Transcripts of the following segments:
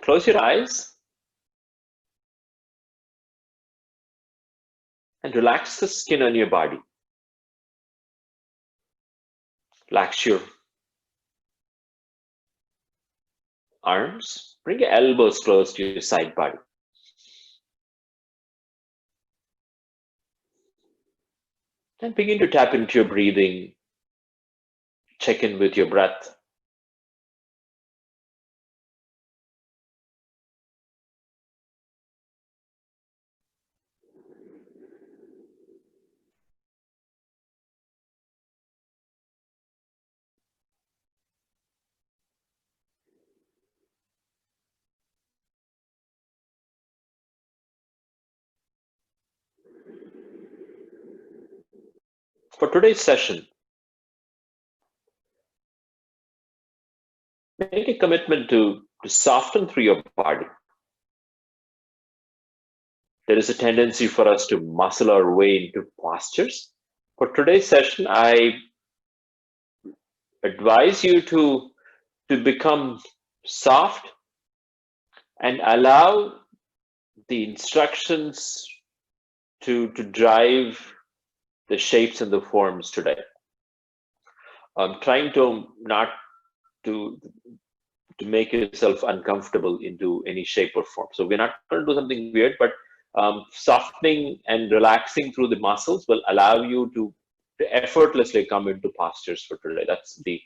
Close your eyes and relax the skin on your body. Relax your arms. Bring your elbows close to your side body. And begin to tap into your breathing. Check in with your breath. For today's session, make a commitment to soften through your body. There is a tendency for us to muscle our way into postures. For today's session, I advise you to become soft and allow the instructions to drive the shapes and the forms today. I'm trying to not to make yourself uncomfortable into any shape or form. So we're not going to do something weird, but softening and relaxing through the muscles will allow you to effortlessly come into postures for today. That's the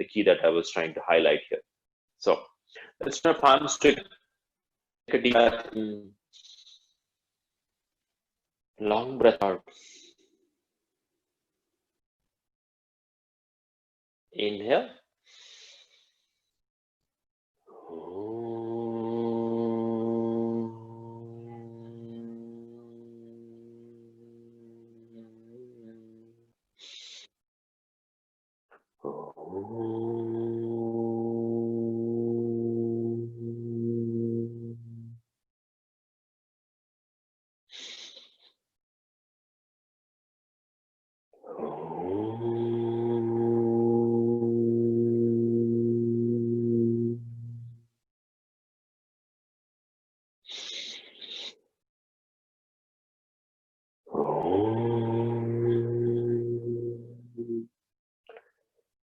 key that I was trying to highlight here. So let's turn our palms to take a deep breath in. Long breath out. Inhale.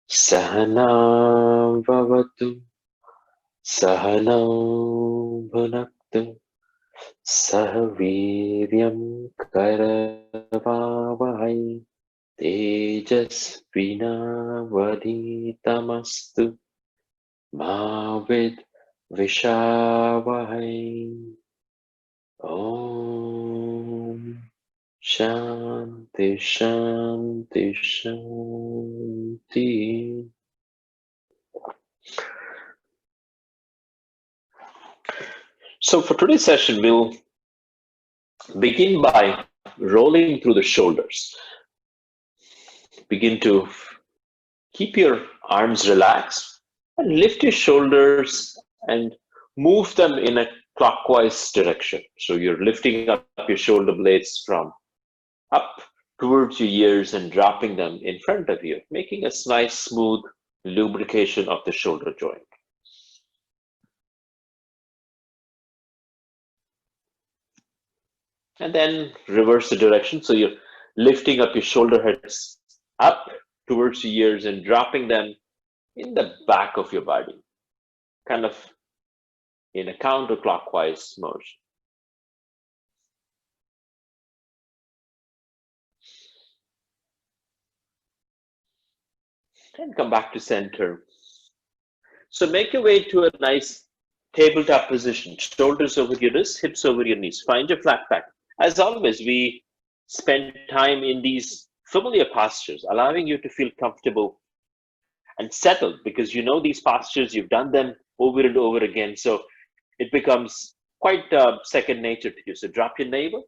Sahana Vavatu Sahana Bhunaktu Sahaviryam Karavavahai Tejasvinavaditamastu Mavid Vishavahai. Om Shanti Shanti Shanti. So for today's session, we'll begin by rolling through the shoulders. Begin to keep your arms relaxed and lift your shoulders and move them in a clockwise direction. So you're lifting up your shoulder blades from up towards your ears and dropping them in front of you, making a nice smooth lubrication of the shoulder joint. And then reverse the direction. So you're lifting up your shoulder heads up towards your ears and dropping them in the back of your body, kind of in a counterclockwise motion. And come back to center. So make your way to a nice tabletop position, shoulders over your wrists, hips over your knees. Find your flat back. As always, we spend time in these familiar postures, allowing you to feel comfortable and settled because you know these postures, you've done them over and over again. So it becomes quite second nature to you. So drop your navel,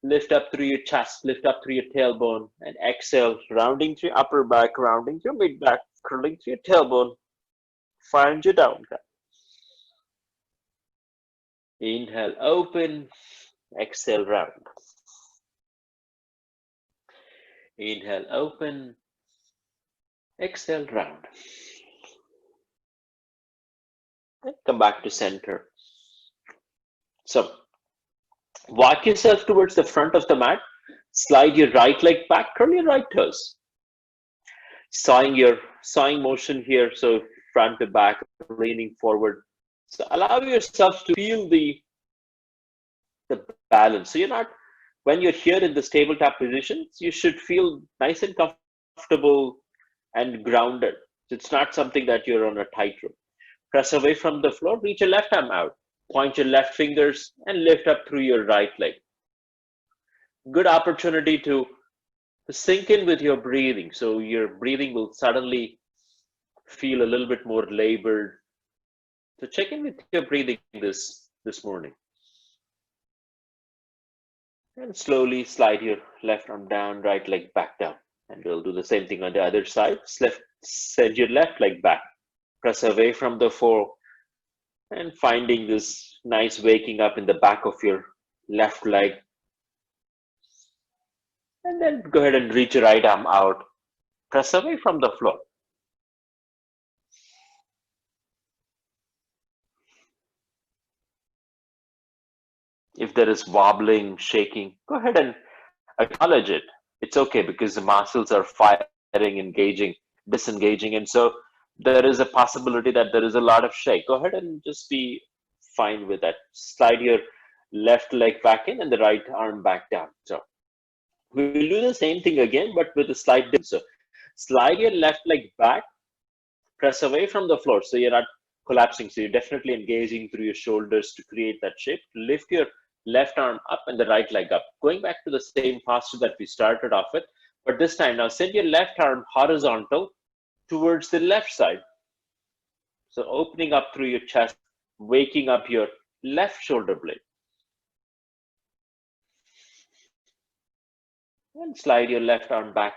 lift up through your chest, lift up through your tailbone, and exhale, rounding through your upper back, rounding through your mid back, curling through your tailbone. Find your down cat. Inhale, open, exhale, round. Inhale, open, exhale, round. and come back to center. So walk yourself towards the front of the mat. Slide your right leg back, curl your right toes. Sawing motion here, so front to back, leaning forward. So allow yourself to feel the balance. So you're not, when you're here in this tabletop position, you should feel nice and comfortable and grounded. So it's not something that you're on a tightrope. Press away from the floor, reach your left arm out. Point your left fingers and lift up through your right leg. Good opportunity to sink in with your breathing. So your breathing will suddenly feel a little bit more labored. So check in with your breathing this morning. And slowly slide your left arm down, right leg back down. And we'll do the same thing on the other side. Send your left leg back. Press away from the floor and finding this nice waking up in the back of your left leg. And then go ahead and reach your right arm out. Press away from the floor. If there is wobbling, shaking, go ahead and acknowledge it. It's okay because the muscles are firing, engaging, disengaging. And so there is a possibility that there is a lot of shake. Go ahead and just be fine with that. Slide your left leg back in and the right arm back down. So we'll do the same thing again, but with a slight difference. So slide your left leg back, press away from the floor so you're not collapsing. So you're definitely engaging through your shoulders to create that shape. Lift your left arm up and the right leg up. Going back to the same posture that we started off with, but this time now send your left arm horizontal towards the left side. So opening up through your chest, waking up your left shoulder blade. And slide your left arm back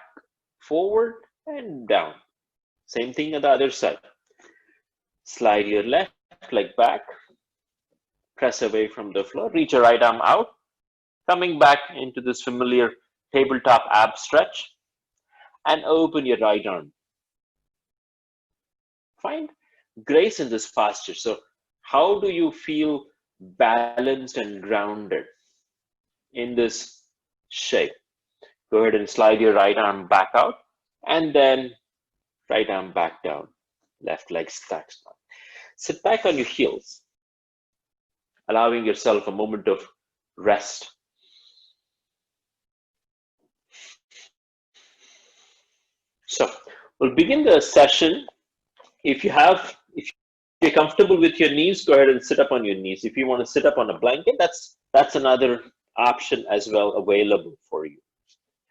forward and down. Same thing on the other side. Slide your left leg back, press away from the floor, reach your right arm out, coming back into this familiar tabletop ab stretch, and open your right arm. Find grace in this posture. So how do you feel balanced and grounded in this shape? Go ahead and slide your right arm back out, and then right arm back down, left leg stacks. Sit back on your heels, allowing yourself a moment of rest. So we'll begin the session. If you're comfortable with your knees, go ahead and sit up on your knees. If you want to sit up on a blanket, that's another option as well available for you.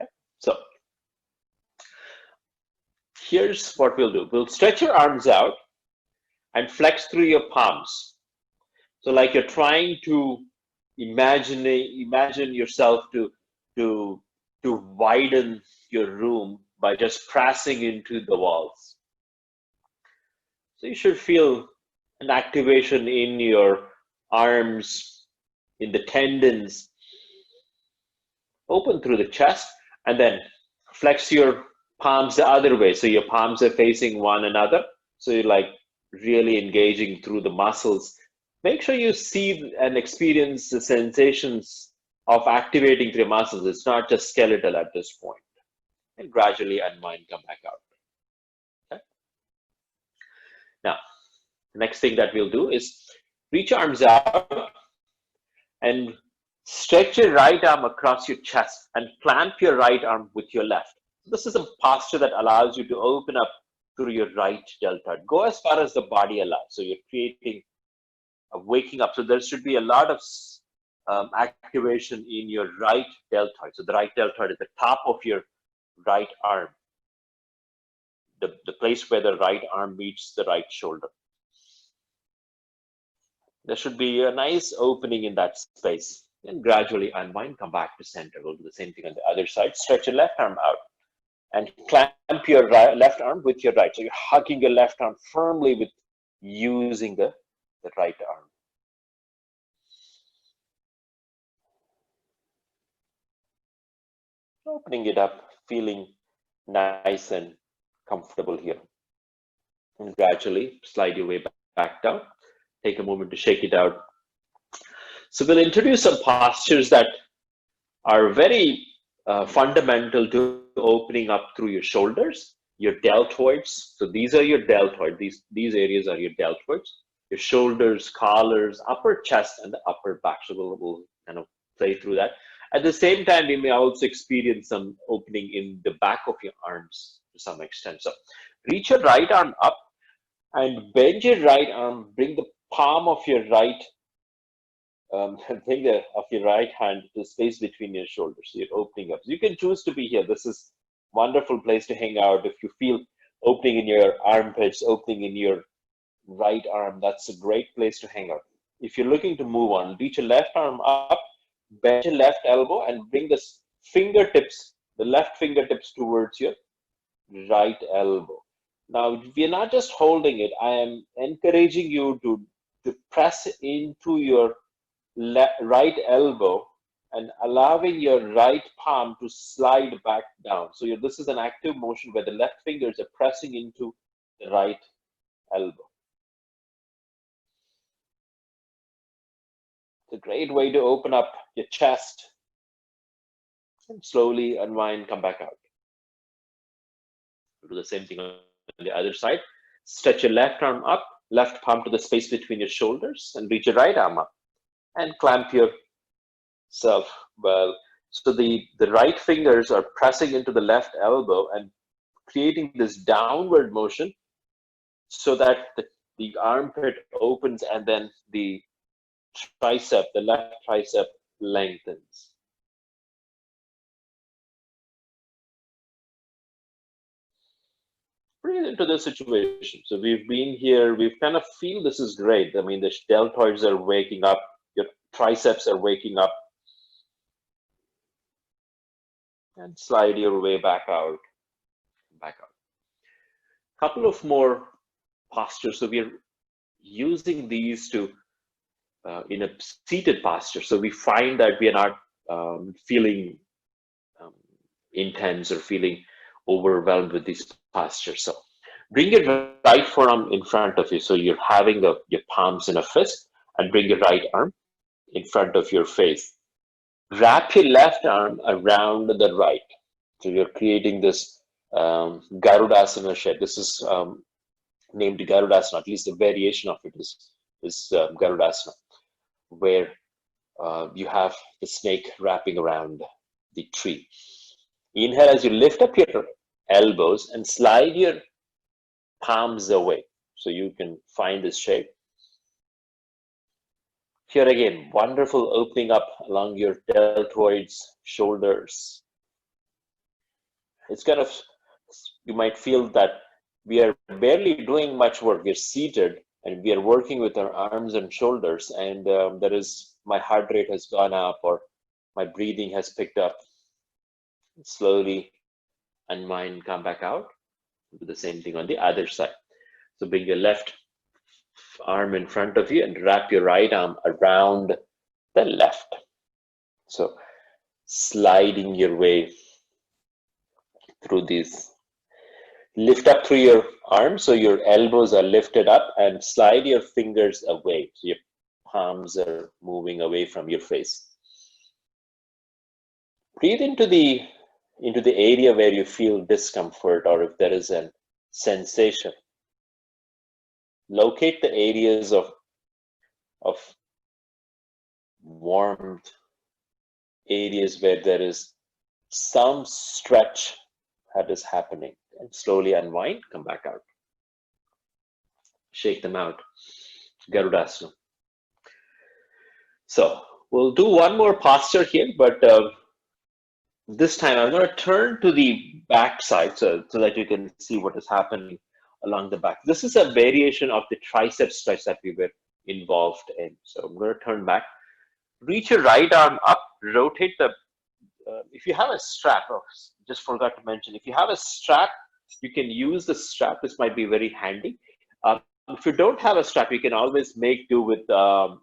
Okay? So here's what we'll do. We'll stretch your arms out and flex through your palms. So like you're trying to imagine yourself to widen your room by just pressing into the walls. So you should feel an activation in your arms, in the tendons. Open through the chest and then flex your palms the other way. So your palms are facing one another. So you're like really engaging through the muscles. Make sure you see and experience the sensations of activating through muscles. It's not just skeletal at this point. And gradually unwind, come back out. Okay? Now, the next thing that we'll do is reach your arms out and stretch your right arm across your chest and clamp your right arm with your left. This is a posture that allows you to open up through your right deltoid. Go as far as the body allows. So you're creating a waking up. So there should be a lot of activation in your right deltoid. So the right deltoid is the top of your right arm, the place where the right arm meets the right shoulder. There should be a nice opening in that space. And gradually unwind, come back to center. We'll do the same thing on the other side. Stretch your left arm out and clamp your left arm with your right. So you're hugging your left arm firmly with using the right arm. Opening it up, feeling nice and comfortable here. And gradually slide your way back down. take a moment to shake it out. So we'll introduce some postures that are very fundamental to opening up through your shoulders, your deltoids. So these are your deltoids. These areas are your deltoids, your shoulders, collars, upper chest, and the upper back. So we'll kind of play through that. At the same time, we may also experience some opening in the back of your arms to some extent. So reach your right arm up and bend your right arm. Bring the palm of your right finger of your right hand to the space between your shoulders. So you're opening up. So you can choose to be here. This is wonderful place to hang out. If you feel opening in your armpits, opening in your right arm, that's a great place to hang out. If you're looking to move on, reach your left arm up, bend your left elbow, and bring the fingertips, the left fingertips towards your right elbow. Now, we're not just holding it. I am encouraging you to press into your right elbow and allowing your right palm to slide back down. So this is an active motion where the left fingers are pressing into the right elbow. It's a great way to open up your chest and slowly unwind, come back out. Do the same thing on the other side. Stretch your left arm up, left palm to the space between your shoulders, and reach your right arm up and clamp yourself well. So the right fingers are pressing into the left elbow and creating this downward motion so that the armpit opens and then the tricep, the left tricep lengthens. Breathe into the situation. So we've been here, we've kind of feel this is great. I mean, the deltoids are waking up, your triceps are waking up. And slide your way back out, back out. Couple of more postures. So we're using these to in a seated posture. So we find that we are not feeling intense or feeling overwhelmed with these postures. So bring your right forearm in front of you. So you're having your palms in a fist, and bring your right arm in front of your face. Wrap your left arm around the right. So you're creating this Garudasana shape. This is named Garudasana, at least a variation of it is Garudasana, where you have the snake wrapping around the tree. Inhale as you lift up your elbows and slide your palms away so you can find this shape. Here again, wonderful opening up along your deltoids, shoulders. It's kind of, you might feel that we are barely doing much work. We're seated and we are working with our arms and shoulders, and my heart rate has gone up or my breathing has picked up. Slowly unwind, come back out. Do the same thing on the other side. So bring your left arm in front of you and wrap your right arm around the left. So sliding your way through these. Lift up through your arms so your elbows are lifted up, and slide your fingers away so your palms are moving away from your face. Breathe into the area where you feel discomfort, or if there is a sensation. Locate the areas of warmth, areas where there is some stretch that is happening, and slowly unwind, come back out. Shake them out. Garudasana. So we'll do one more posture here, but this time I'm going to turn to the back side so that you can see what is happening along the back. This is a variation of the tricep stretch that we were involved in. So I'm going to turn back. Reach your right arm up, rotate the, if you have a strap, just forgot to mention, if you have a strap, you can use the strap. This might be very handy. If you don't have a strap, you can always make do with a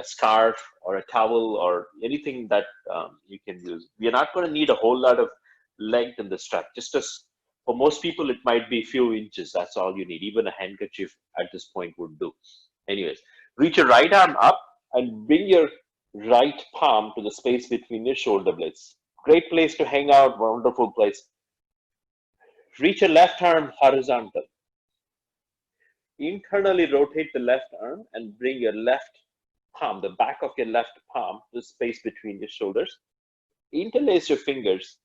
scarf or a towel or anything that you can use. We are not going to need a whole lot of length in the strap. Just as for most people, it might be a few inches. That's all you need. Even a handkerchief at this point would do. Anyways, Reach your right arm up and bring your right palm to the space between your shoulder blades. Great place to hang out, wonderful place. Reach your left arm horizontal. Internally rotate the left arm and bring your left palm, the back of your left palm, to the space between your shoulders. Interlace your fingers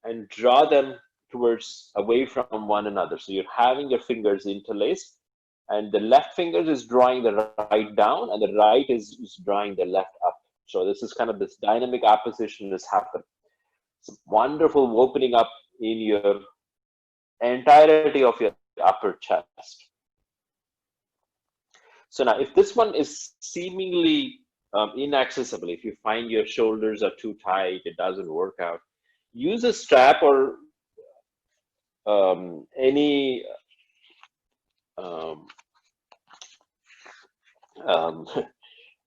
and draw them towards away from one another. So you're having your fingers interlaced, and the left finger is drawing the right down, and the right is drawing the left up. So this is kind of this dynamic opposition has happened. It's wonderful opening up in your entirety of your upper chest. So now, if this one is seemingly inaccessible, if you find your shoulders are too tight, it doesn't work out, use a strap or any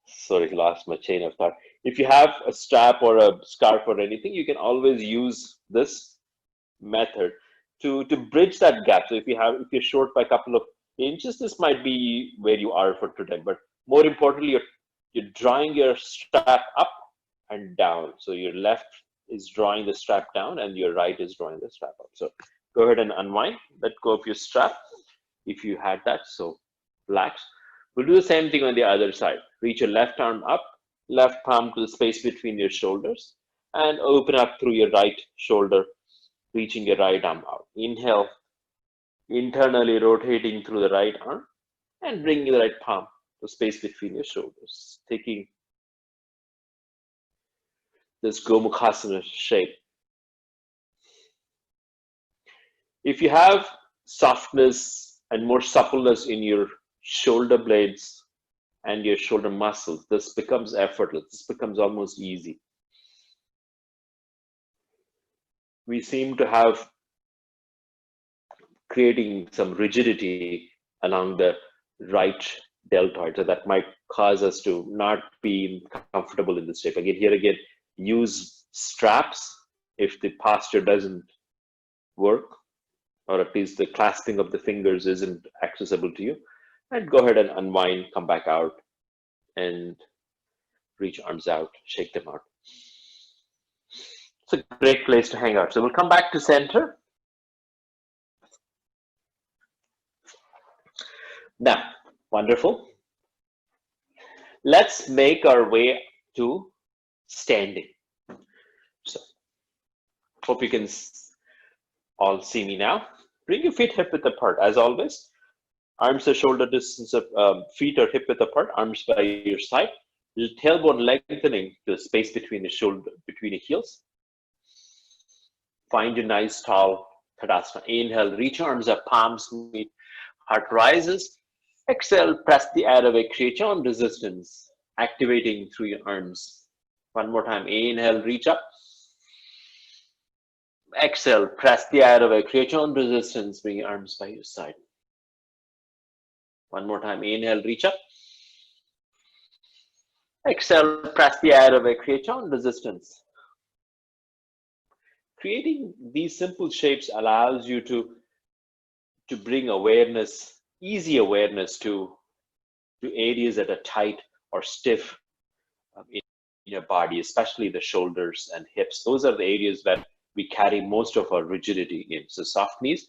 sorry, lost my chain of thought. If you have a strap or a scarf or anything, you can always use this method to bridge that gap. So if you're short by a couple of inches, this might be where you are for today. But more importantly, you're drawing your strap up and down. So your left is drawing the strap down and your right is drawing the strap up. So go ahead and unwind, let go of your strap if you had that. So relax. We'll do the same thing on the other side. Reach your left arm up, left palm to the space between your shoulders, and open up through your right shoulder, reaching your right arm out. Inhale, internally rotating through the right arm, and bringing the right palm to space between your shoulders, taking this Gomukhasana shape. If you have softness and more suppleness in your shoulder blades and your shoulder muscles, this becomes effortless. This becomes almost easy. We seem to have creating some rigidity along the right deltoid, so that might cause us to not be comfortable in this shape. Again, use straps if the posture doesn't work, or at least the clasping of the fingers isn't accessible to you. And go ahead and unwind, come back out, and reach arms out, shake them out. It's a great place to hang out. So we'll come back to center. Now, wonderful. Let's make our way to standing. So, hope you can all see me now. Bring your feet hip width apart, as always. Arms are shoulder distance, feet are hip width apart, arms by your side. Tailbone lengthening to the space between the shoulder, between the heels. Find your nice tall Tadasana. Inhale, reach arms up, palms meet, heart rises. Exhale, press the airway, create your own resistance, activating through your arms. One more time. Inhale, reach up. Exhale, press the airway, create your own resistance, bring your arms by your side. One more time. Inhale, reach up. Exhale, press the airway, create your own resistance. Creating these simple shapes allows you to bring awareness, easy awareness to areas that are tight or stiff in your body, especially the shoulders and hips. Those are the areas where we carry most of our rigidity in. So soft knees.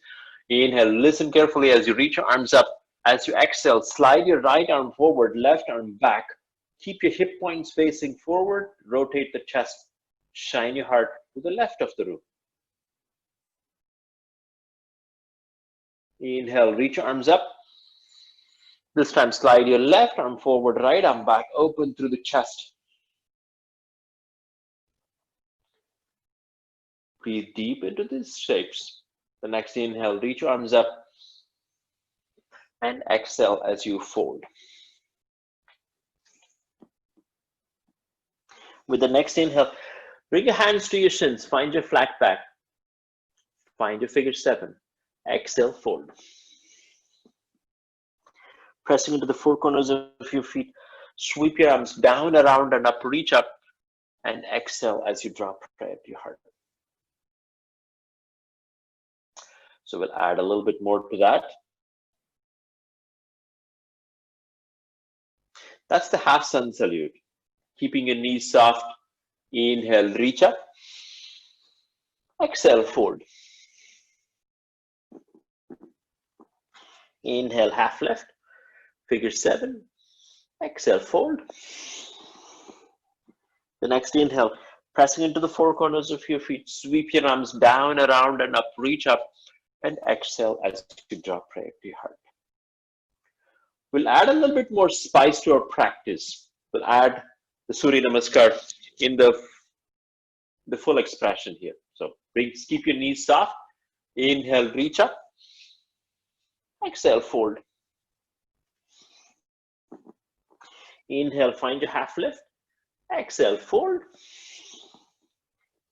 Inhale, listen carefully as you reach your arms up. As you exhale, slide your right arm forward, left arm back. Keep your hip points facing forward, rotate the chest, shine your heart to the left of the room. Inhale, reach your arms up. This time, slide your left arm forward, right arm back, open through the chest. Breathe deep into these shapes. The next inhale, reach your arms up. And exhale as you fold. With the next inhale, bring your hands to your shins, find your flat back. Find your figure 7. Exhale, fold. Pressing into the four corners of your feet, sweep your arms down, around, and up, reach up, and exhale as you drop prayer to your heart. So we'll add a little bit more to that. That's the half sun salute. Keeping your knees soft. Inhale, reach up. Exhale, fold. Inhale, half lift. Figure 7. Exhale, fold. The next inhale, pressing into the four corners of your feet. Sweep your arms down, around, and up. Reach up. And exhale as you draw prayer to your heart. We'll add a little bit more spice to our practice. We'll add the Surya Namaskar in the full expression here. So keep your knees soft. Inhale, reach up. Exhale, fold. Inhale, find your half lift. Exhale, fold.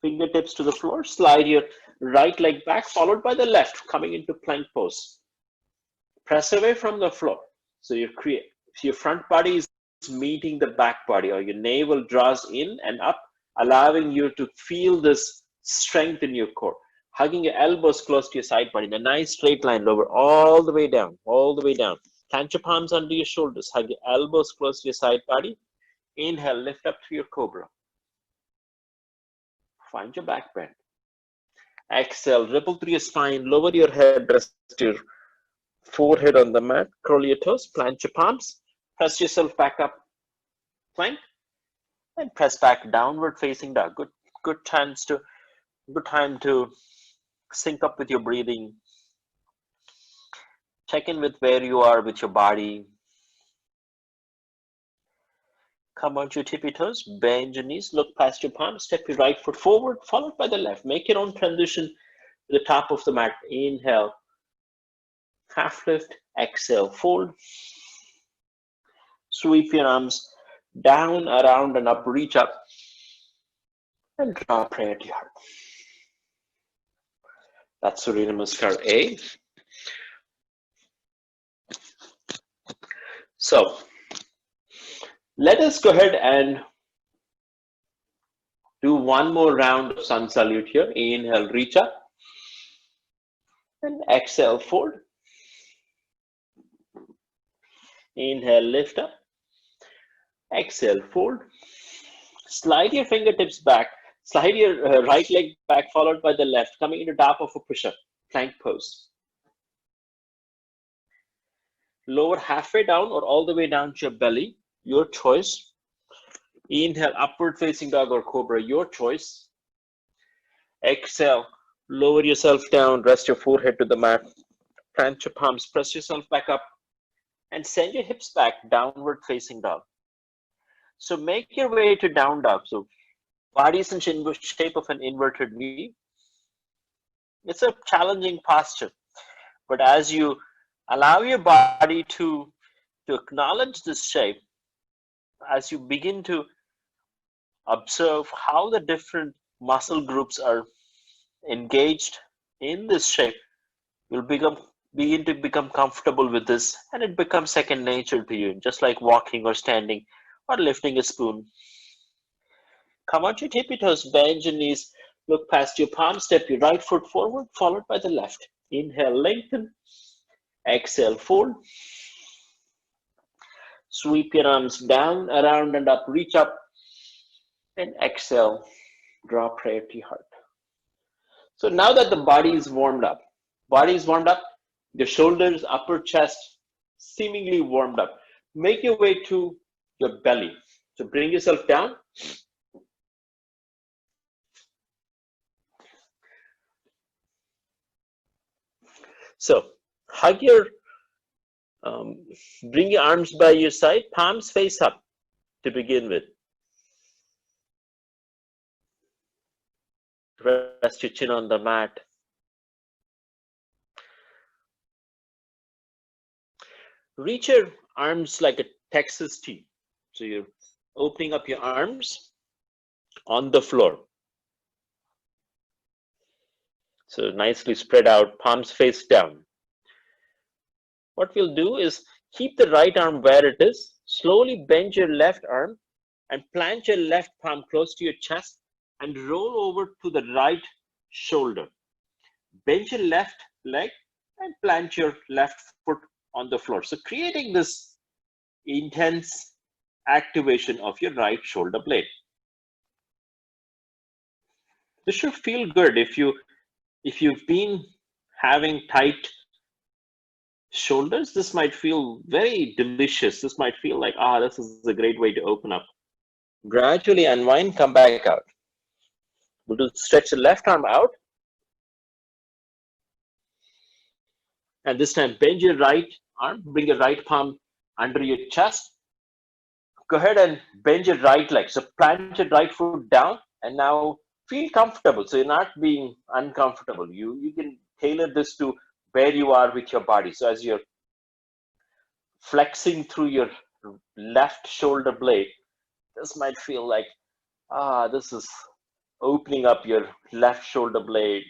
Fingertips to the floor. Slide your right leg back, followed by the left, coming into plank pose. Press away from the floor. So your front body is meeting the back body, or your navel draws in and up, allowing you to feel this strength in your core. Hugging your elbows close to your side body in a nice straight line, lower all the way down, all the way down. Plant your palms under your shoulders. Hug your elbows close to your side body. Inhale, lift up to your cobra. Find your back bend. Exhale, ripple through your spine. Lower your head, rest your forehead on the mat. Curl your toes, plant your palms. Press yourself back up, plank, and press back, downward facing dog. Good time to sync up with your breathing. Check in with where you are with your body. Come onto your tippy toes, bend your knees, look past your palms, step your right foot forward, followed by the left. Make your own transition to the top of the mat. Inhale, half lift, exhale, fold. Sweep your arms down, around, and up, reach up, and draw prayer to your heart. That's Surya Namaskar A. So, let us go ahead and do one more round of sun salute here. Inhale, reach up, and exhale, fold. Inhale, lift up. Exhale, fold. Slide your fingertips back. Slide your right leg back, followed by the left, coming into top of a push-up, plank pose. Lower halfway down or all the way down to your belly, your choice. Inhale, upward facing dog or cobra, your choice. Exhale, lower yourself down, rest your forehead to the mat. Plant your palms, press yourself back up, and send your hips back, downward facing dog. So make your way to down dog. So body is in shape of an inverted V. It's a challenging posture, but as you allow your body to acknowledge this shape, as you begin to observe how the different muscle groups are engaged in this shape, you'll begin to become comfortable with this, and it becomes second nature to you, just like walking or standing or lifting a spoon. Come on to your tippy toes, bend your knees, look past your palms, step your right foot forward, followed by the left. Inhale, lengthen. Exhale, fold. Sweep your arms down, around, and up, reach up. And exhale, draw prayer to your heart. So now that the body is warmed up, your shoulders, upper chest, seemingly warmed up. Make your way to your belly. So bring yourself down. So hug bring your arms by your side, palms face up to begin with. Rest your chin on the mat. Reach your arms like a Texas T. So you're opening up your arms on the floor. So nicely spread out, palms face down. What we'll do is keep the right arm where it is, slowly bend your left arm and plant your left palm close to your chest and roll over to the right shoulder. Bend your left leg and plant your left foot on the floor. So creating this intense activation of your right shoulder blade. This should feel good. If you've been having tight shoulders, this might feel very delicious. This might feel like, this is a great way to open up. Gradually unwind, come back out. We'll do stretch the left arm out. And this time, bend your right arm, bring your right palm under your chest. Go ahead and bend your right leg. So plant your right foot down and now feel comfortable. So you're not being uncomfortable. You can tailor this to where you are with your body. So as you're flexing through your left shoulder blade, this might feel like, this is opening up your left shoulder blade.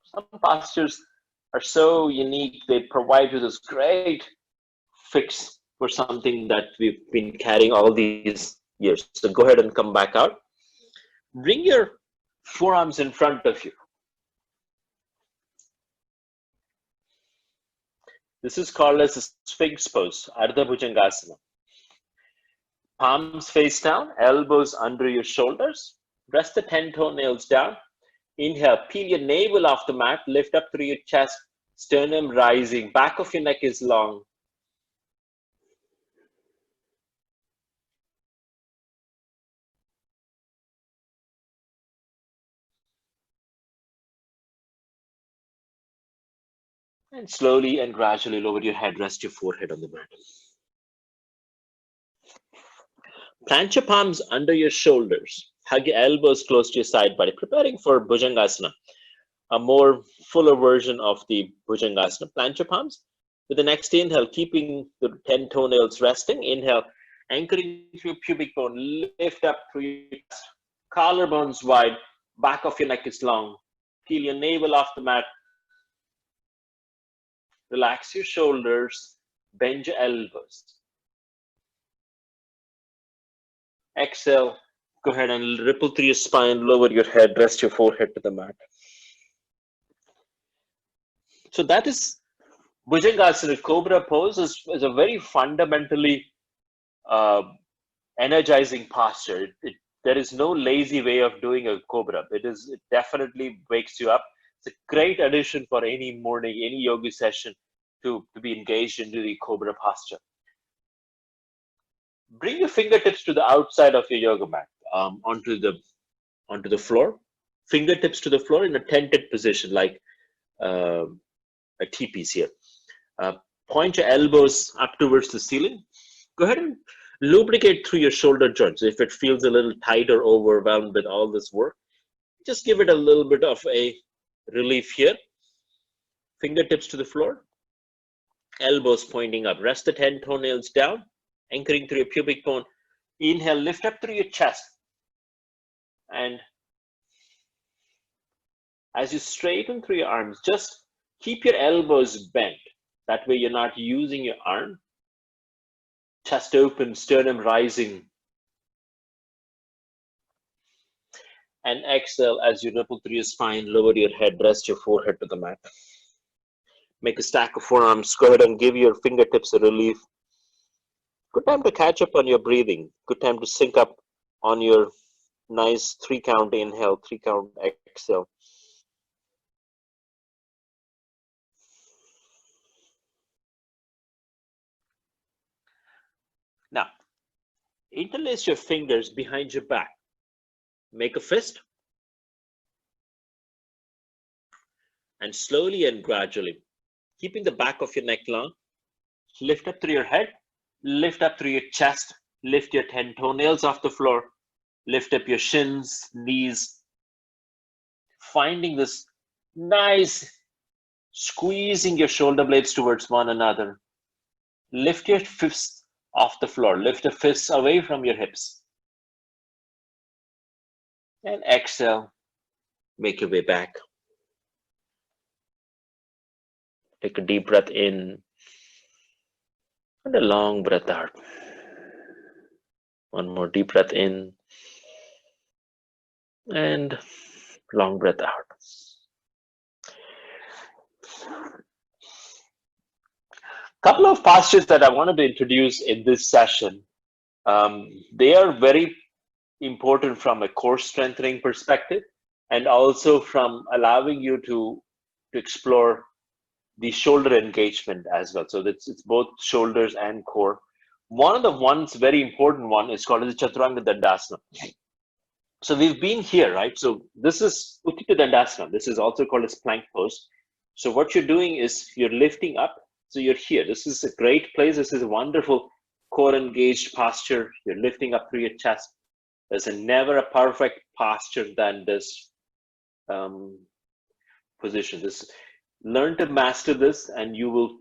Some postures are so unique. They provide you this great fix for something that we've been carrying all these years. So go ahead and come back out. Bring your forearms in front of you. This is called as a Sphinx pose, Ardha Bhujangasana. Palms face down, elbows under your shoulders. Rest the 10 toenails down. Inhale, peel your navel off the mat, lift up through your chest, sternum rising, back of your neck is long. And slowly and gradually lower your head, rest your forehead on the mat. Plant your palms under your shoulders. Hug your elbows close to your side body, preparing for Bhujangasana, a more fuller version of the Bhujangasana. Plant your palms. With the next inhale, keeping the 10 toenails resting. Inhale, anchoring through pubic bone, lift up through your chest. Collarbones wide, back of your neck is long. Peel your navel off the mat. Relax your shoulders, bend your elbows. Exhale, go ahead and ripple through your spine, lower your head, rest your forehead to the mat. So that is Bhujangasana. Cobra pose is a very fundamentally energizing posture. There is no lazy way of doing a cobra. It definitely wakes you up. It's a great addition for any morning, any yoga session to be engaged into the cobra posture. Bring your fingertips to the outside of your yoga mat, onto the floor. Fingertips to the floor in a tented position, like a T-piece here. Point your elbows up towards the ceiling. Go ahead and lubricate through your shoulder joints. If it feels a little tight or overwhelmed with all this work, just give it a little bit of a relief here. Fingertips to the floor, elbows pointing up. Rest the 10 toenails down, anchoring through your pubic bone. Inhale, lift up through your chest. And as you straighten through your arms, just keep your elbows bent. That way you're not using your arm. Chest open, sternum rising. And exhale as you ripple through your spine, lower your head, rest your forehead to the mat. Make a stack of forearms. Go ahead and give your fingertips a relief. Good time to catch up on your breathing. Good time to sync up on your nice 3-count inhale, 3-count exhale. Now, interlace your fingers behind your back. Make a fist. And slowly and gradually, keeping the back of your neck long, lift up through your head, lift up through your chest, lift your 10 toenails off the floor, lift up your shins, knees, finding this nice squeezing your shoulder blades towards one another. Lift your fists off the floor, lift the fists away from your hips. And exhale, make your way back. Take a deep breath in and a long breath out. One more deep breath in and long breath out. Couple of postures that I wanted to introduce in this session They are very important from a core strengthening perspective, and also from allowing you to explore the shoulder engagement as well. So it's both shoulders and core. One of the ones, very important one, is called the Chaturanga Dandasana. So we've been here, right? So this is Uttita Dandasana. This is also called as plank pose. So what you're doing is you're lifting up. So you're here. This is a great place. This is a wonderful core engaged posture. You're lifting up through your chest. There's never a perfect posture than this position. Learn to master this, and you will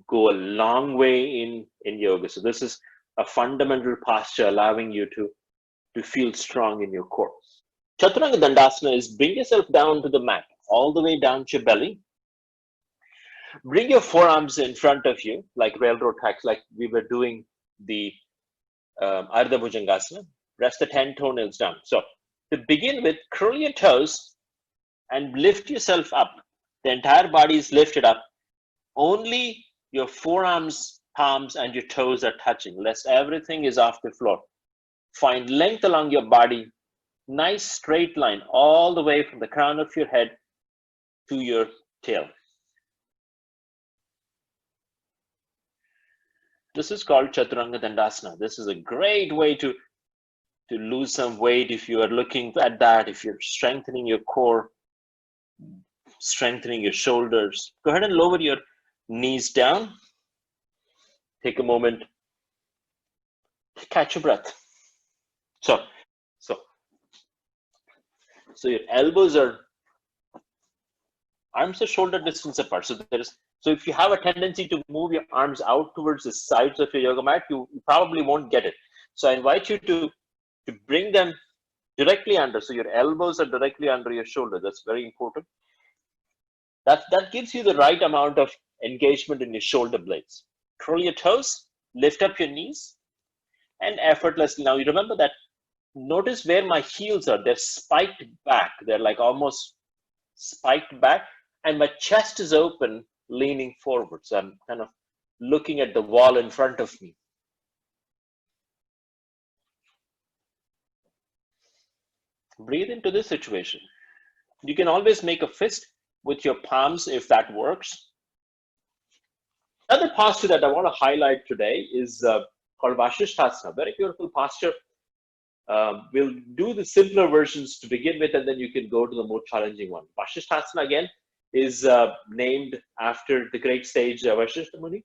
go a long way in yoga. So this is a fundamental posture, allowing you to feel strong in your core. Chaturanga Dandasana is bring yourself down to the mat, all the way down to your belly. Bring your forearms in front of you, like railroad tracks, like we were doing the Ardha Bhujangasana. Rest the 10 toenails down. So to begin with, curl your toes and lift yourself up. The entire body is lifted up. Only your forearms, palms, and your toes are touching. Less everything is off the floor. Find length along your body. Nice straight line all the way from the crown of your head to your tail. This is called Chaturanga Dandasana. This is a great way to lose some weight if you are looking at that, if you're strengthening your core, strengthening your shoulders. Go ahead and lower your knees down. Take a moment to catch your breath. So your elbows are, arms are shoulder distance apart. So if you have a tendency to move your arms out towards the sides of your yoga mat, you probably won't get it. So I invite you to bring them directly under. So your elbows are directly under your shoulder. That's very important. That gives you the right amount of engagement in your shoulder blades. Curl your toes, lift up your knees, and effortlessly. Now you remember that, notice where my heels are. They're spiked back. They're like almost spiked back, and my chest is open, leaning forward. So I'm kind of looking at the wall in front of me. Breathe into this situation. You can always make a fist with your palms if that works. Another posture that I want to highlight today is called Vasishthasana. Very beautiful posture. We'll do the simpler versions to begin with, and then you can go to the more challenging one. Vasishthasana again is named after the great sage Vasishtha Muni,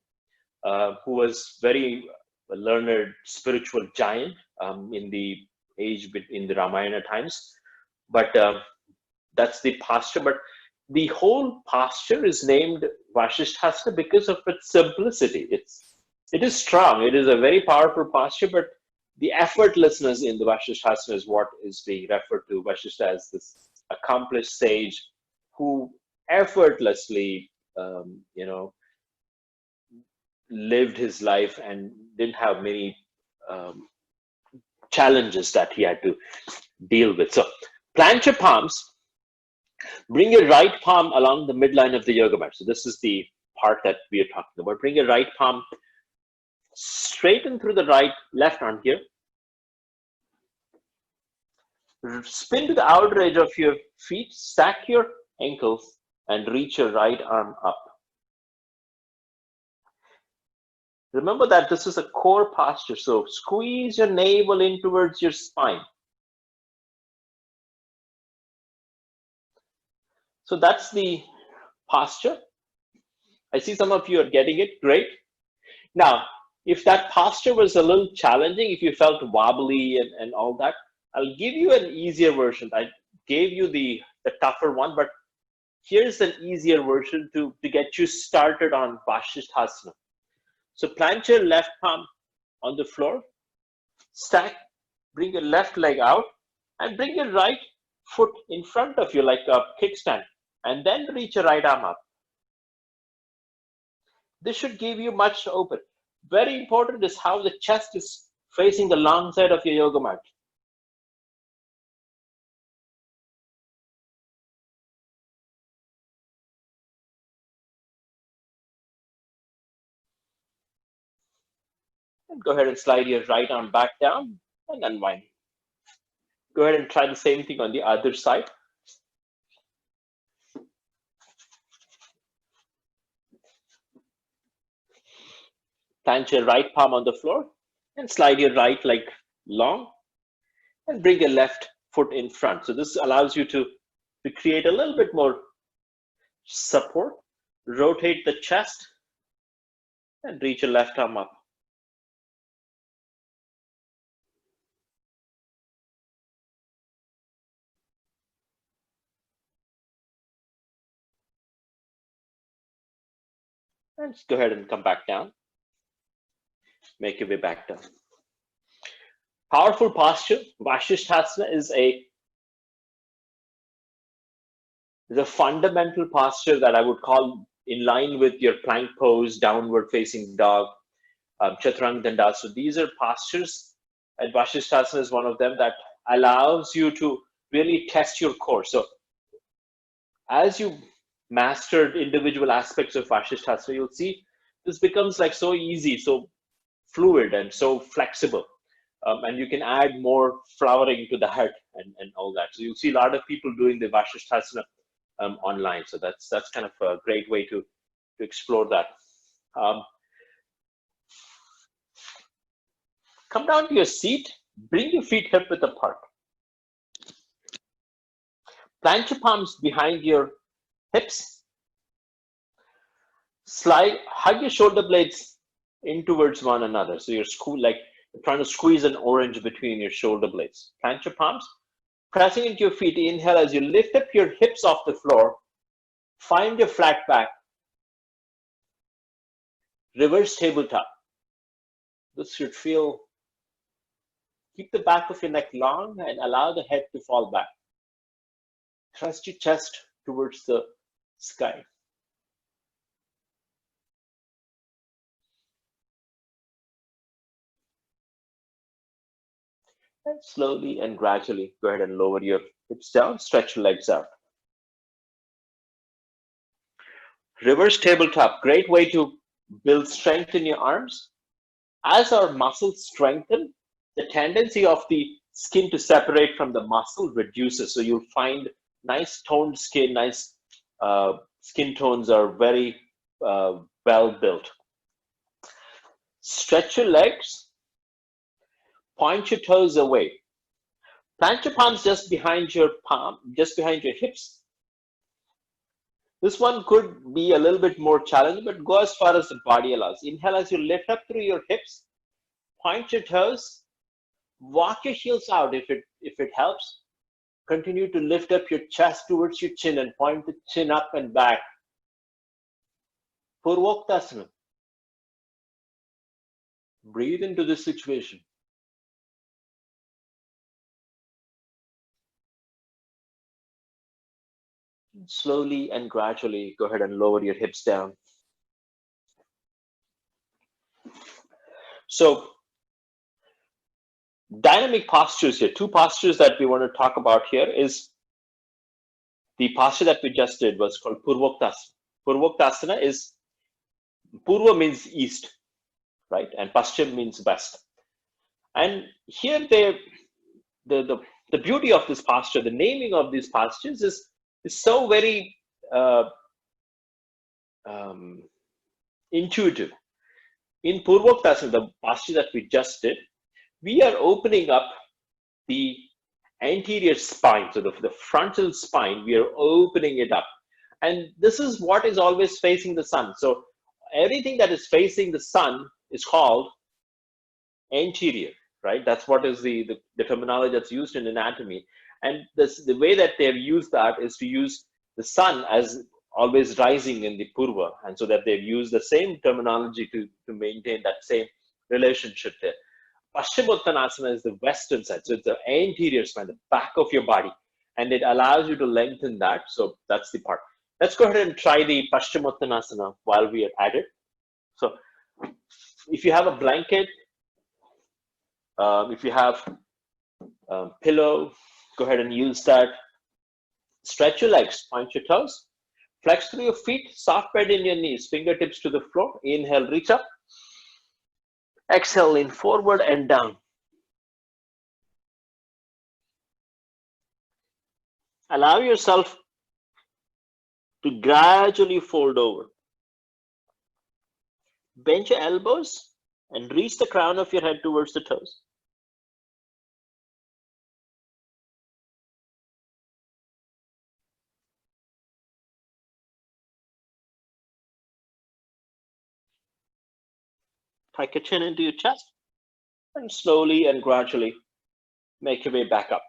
who was very learned spiritual giant in the in the Ramayana times. But that's the posture. But the whole posture is named Vasishthasana because of its simplicity. It is strong. It is a very powerful posture, but the effortlessness in the Vasishthasana is what is being referred to. Vasishtha as this accomplished sage who effortlessly, lived his life and didn't have many challenges that he had to deal with. So plant your palms. Bring your right palm along the midline of the yoga mat. So this is the part that we are talking about. Bring your right palm straighten through the left arm here. Spin to the outer edge of your feet, stack your ankles, and reach your right arm up. Remember that this is a core posture, so squeeze your navel in towards your spine. So that's the posture. I see some of you are getting it. Great. Now, if that posture was a little challenging, if you felt wobbly and all that, I'll give you an easier version. I gave you the tougher one, but here's an easier version to get you started on Vasishthasana. So plant your left palm on the floor, stack, bring your left leg out, and bring your right foot in front of you like a kickstand, and then reach your right arm up. This should give you much open. Very important is how the chest is facing the long side of your yoga mat. And go ahead and slide your right arm back down and unwind. Go ahead and try the same thing on the other side. Plant your right palm on the floor and slide your right leg long and bring your left foot in front. So this allows you to create a little bit more support. Rotate the chest and reach your left arm up. And just go ahead and come back down. Make your way back down. Powerful posture. Vasishthasana is a fundamental posture that I would call in line with your plank pose, downward facing dog, chaturanga dandasana. So these are postures, and Vasishthasana is one of them that allows you to really test your core. So as you mastered individual aspects of Vasishthasana, you'll see this becomes like so easy, so fluid and so flexible. And you can add more flowering to the head and all that. So you'll see a lot of people doing the Vasishthasana online. So that's kind of a great way to explore that. Come down to your seat, bring your feet hip width apart. Plant your palms behind your hips. Slide, hug your shoulder blades in towards one another. So you're trying to squeeze an orange between your shoulder blades. Plant your palms, pressing into your feet. Inhale as you lift up your hips off the floor. Find your flat back. Reverse tabletop. This should feel, keep the back of your neck long and allow the head to fall back. Thrust your chest towards the sky. And slowly and gradually go ahead and lower your hips down, stretch your legs out. Reverse tabletop, great way to build strength in your arms. As our muscles strengthen, the tendency of the skin to separate from the muscle reduces. So you'll find nice toned skin, nice skin tones are very well built. Stretch your legs. Point your toes away. Plant your palms just behind your hips. This one could be a little bit more challenging, but go as far as the body allows. Inhale as you lift up through your hips. Point your toes. Walk your heels out if it helps. Continue to lift up your chest towards your chin and point the chin up and back. Purvoktasana. Breathe into this situation. Slowly and gradually go ahead and lower your hips down. So dynamic postures here, two postures that we want to talk about here is the posture that we just did was called Purvoktasana. Purvoktasana is, Purva means east, right? And Paschim means west. And here the beauty of this posture, the naming of these postures is so very intuitive. In Purvoktasana, the posture that we just did, we are opening up the anterior spine. So the frontal spine, we are opening it up. And this is what is always facing the sun. So everything that is facing the sun is called anterior, right? That's what is the terminology that's used in anatomy. And the way that they've used that is to use the sun as always rising in the Purva. And so that they've used the same terminology to maintain that same relationship there. Paschimottanasana is the western side. So it's the anterior spine, the back of your body. And it allows you to lengthen that. So that's the part. Let's go ahead and try the Paschimottanasana while we are at it. So if you have a blanket, if you have a pillow, go ahead and use that. Stretch your legs, point your toes, flex through your feet, soft bend in your knees, fingertips to the floor. Inhale, reach up. Exhale, lean forward and down. Allow yourself to gradually fold over. Bend your elbows and reach the crown of your head towards the toes. Tuck your chin into your chest and slowly and gradually make your way back up.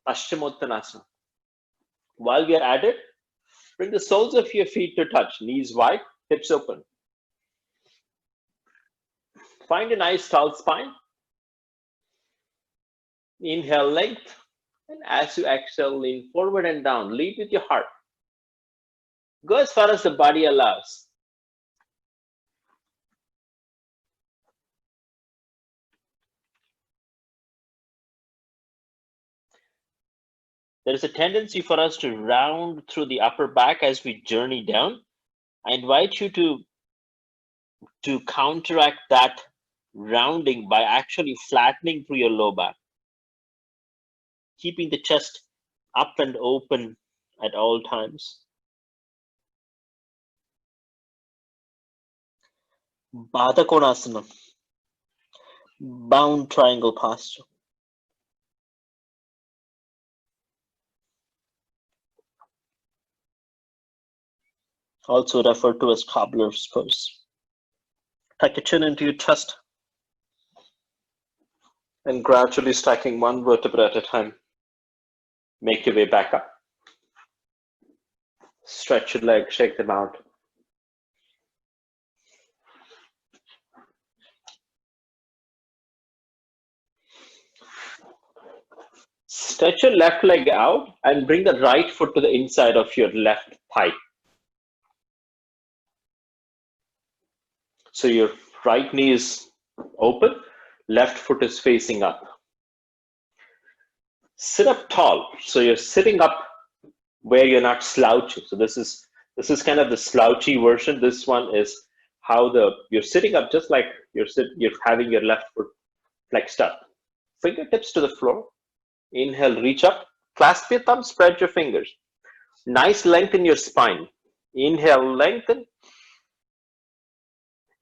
Paschimottanasana. While we are at it, bring the soles of your feet to touch, knees wide, hips open. Find a nice tall spine. Inhale, length. And as you exhale, lean forward and down. Lead with your heart. Go as far as the body allows. There is a tendency for us to round through the upper back as we journey down. I invite you to counteract that rounding by actually flattening through your low back, keeping the chest up and open at all times. Baddha Konasana, bound triangle posture. Also referred to as cobbler's pose. Tuck your chin into your chest and gradually stacking one vertebra at a time. Make your way back up. Stretch your legs, shake them out. Stretch your left leg out and bring the right foot to the inside of your left thigh. So your right knee is open, left foot is facing up. Sit up tall. So you're sitting up where you're not slouching. So this is kind of the slouchy version. This one is how you're sitting up just like you're having your left foot flexed up. Fingertips to the floor. Inhale, reach up. Clasp your thumbs, spread your fingers. Nice length in your spine. Inhale, lengthen.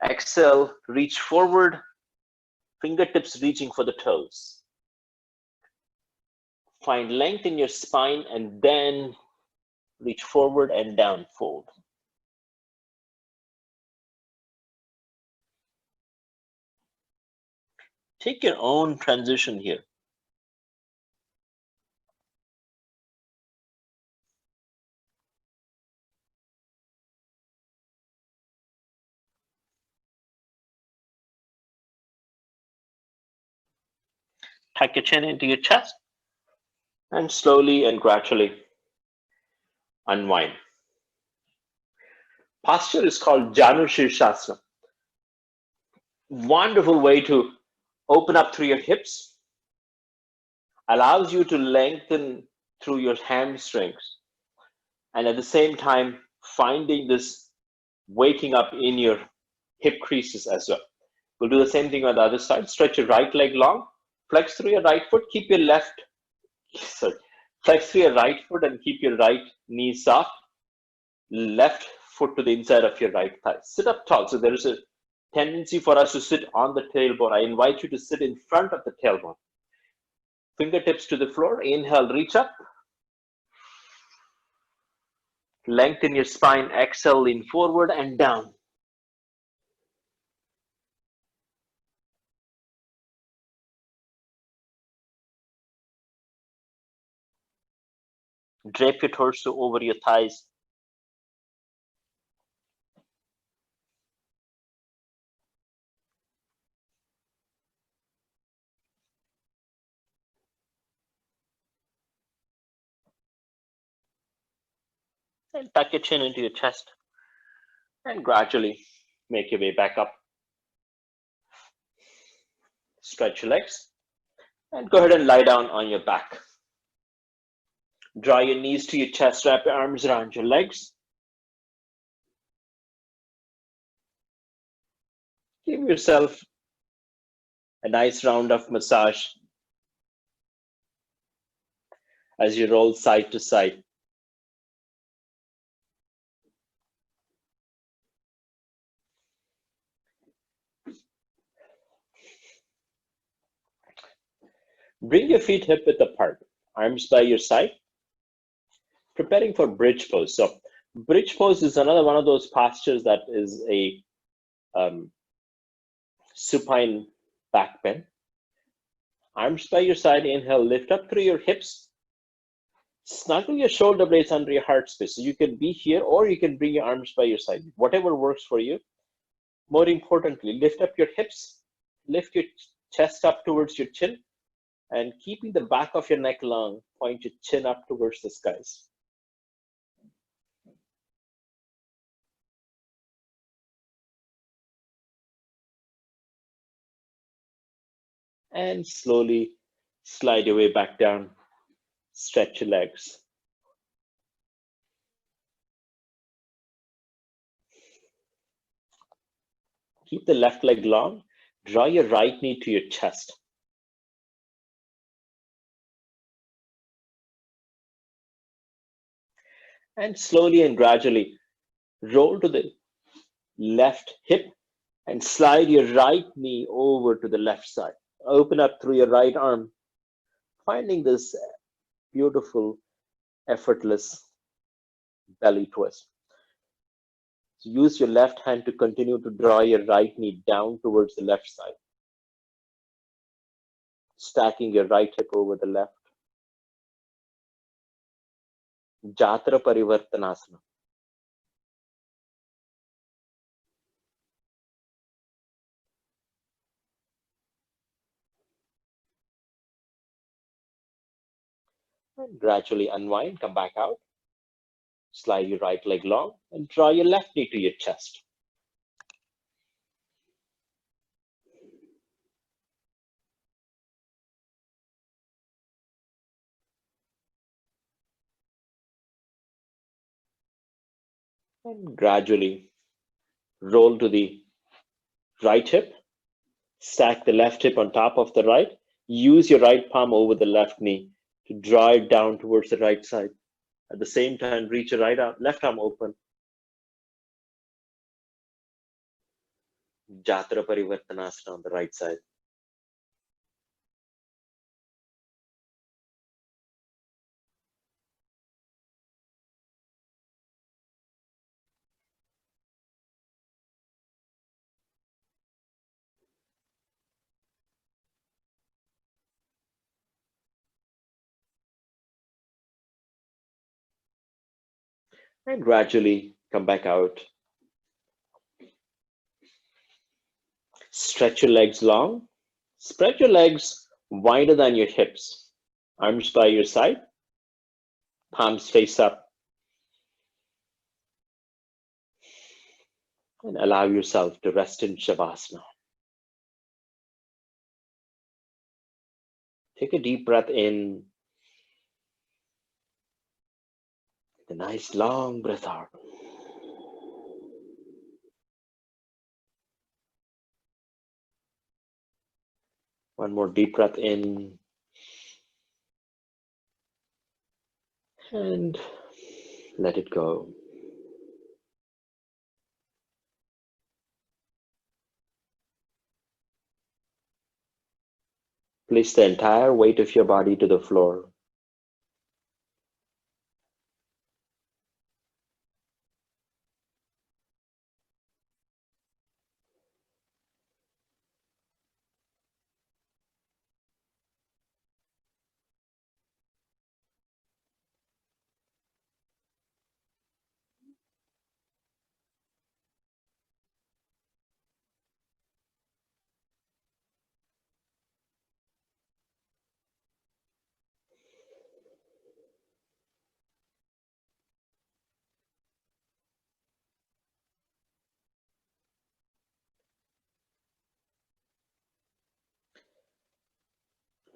Exhale, reach forward. Fingertips reaching for the toes. Find length in your spine and then reach forward and down, fold. Take your own transition here. Tuck your chin into your chest and slowly and gradually unwind. Posture is called Janu Shirshasana. Wonderful way to open up through your hips, allows you to lengthen through your hamstrings, and at the same time finding this waking up in your hip creases as well. We'll do the same thing on the other side. Stretch your right leg long, flex through your right foot, flex through your right foot and keep your right knee soft. Left foot to the inside of your right thigh. Sit up tall. So there is a tendency for us to sit on the tailbone. I invite you to sit in front of the tailbone. Fingertips to the floor. Inhale, reach up. Lengthen your spine. Exhale, lean forward and down. Drape your torso over your thighs. And tuck your chin into your chest. And gradually make your way back up. Stretch your legs. And go ahead and lie down on your back. Draw your knees to your chest. Wrap your arms around your legs. Give yourself a nice round of massage as you roll side to side. Bring your feet hip width apart, arms by your side, preparing for bridge pose. So bridge pose is another one of those postures that is a supine back bend. Arms by your side, inhale, lift up through your hips, snuggle your shoulder blades under your heart space. So you can be here or you can bring your arms by your side, whatever works for you. More importantly, lift up your hips, lift your chest up towards your chin, and keeping the back of your neck long, point your chin up towards the skies. And slowly slide your way back down. Stretch your legs. Keep the left leg long. Draw your right knee to your chest. And slowly and gradually roll to the left hip and slide your right knee over to the left side. Open up through your right arm, finding this beautiful, effortless belly twist. So use your left hand to continue to draw your right knee down towards the left side, stacking your right hip over the left. Jatra Parivartanasana. And gradually unwind, come back out. Slide your right leg long and draw your left knee to your chest. And gradually roll to the right hip. Stack the left hip on top of the right. Use your right palm over the left knee to draw it down towards the right side. At the same time, reach your left arm open. Jatra Parivartanasana on the right side. And gradually come back out. Stretch your legs long. Spread your legs wider than your hips. Arms by your side. Palms face up. And allow yourself to rest in Shavasana. Take a deep breath in. A nice long breath out. One more deep breath in. And let it go. Place the entire weight of your body to the floor.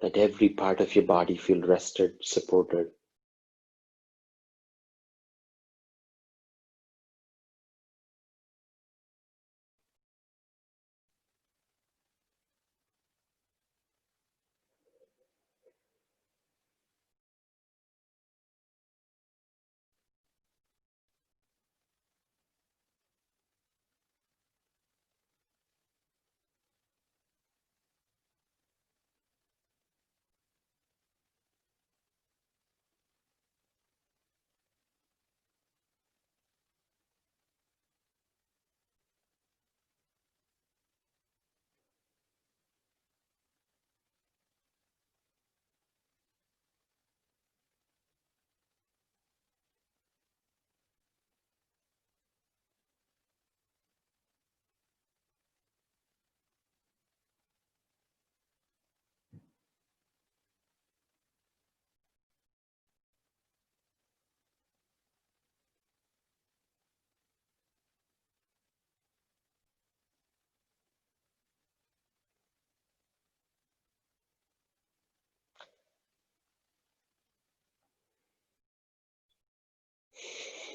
Let every part of your body feel rested, supported.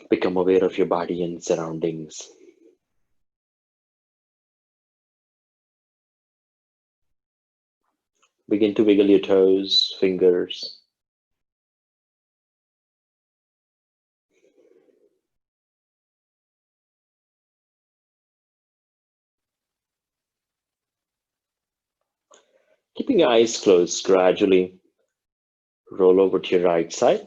Become aware of your body and surroundings. Begin to wiggle your toes, fingers. Keeping your eyes closed, gradually roll over to your right side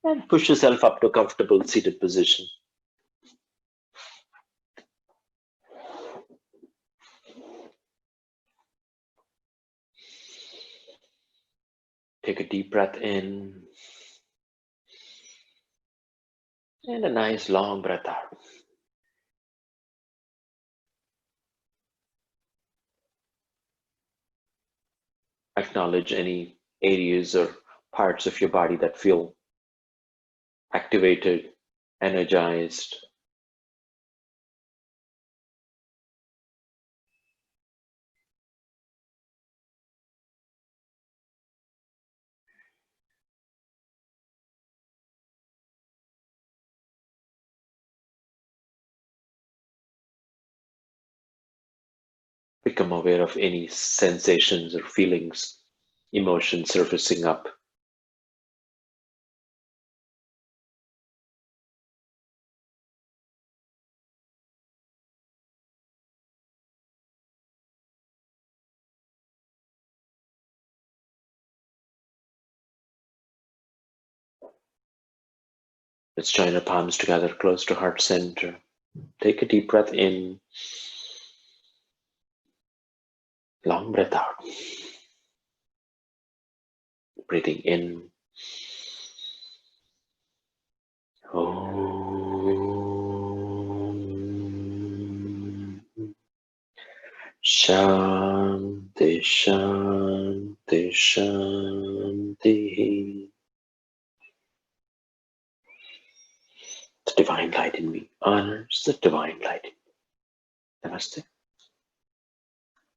and push yourself up to a comfortable seated position. Take a deep breath in and a nice long breath out. Acknowledge any areas or parts of your body that feel activated, energized. Become aware of any sensations or feelings, emotions surfacing up. Let's join our palms together close to heart center. Take a deep breath in, long breath out. Breathing in. Om. Shanti, Shanti, Shanti. The divine light in me honors the divine light in me. Namaste.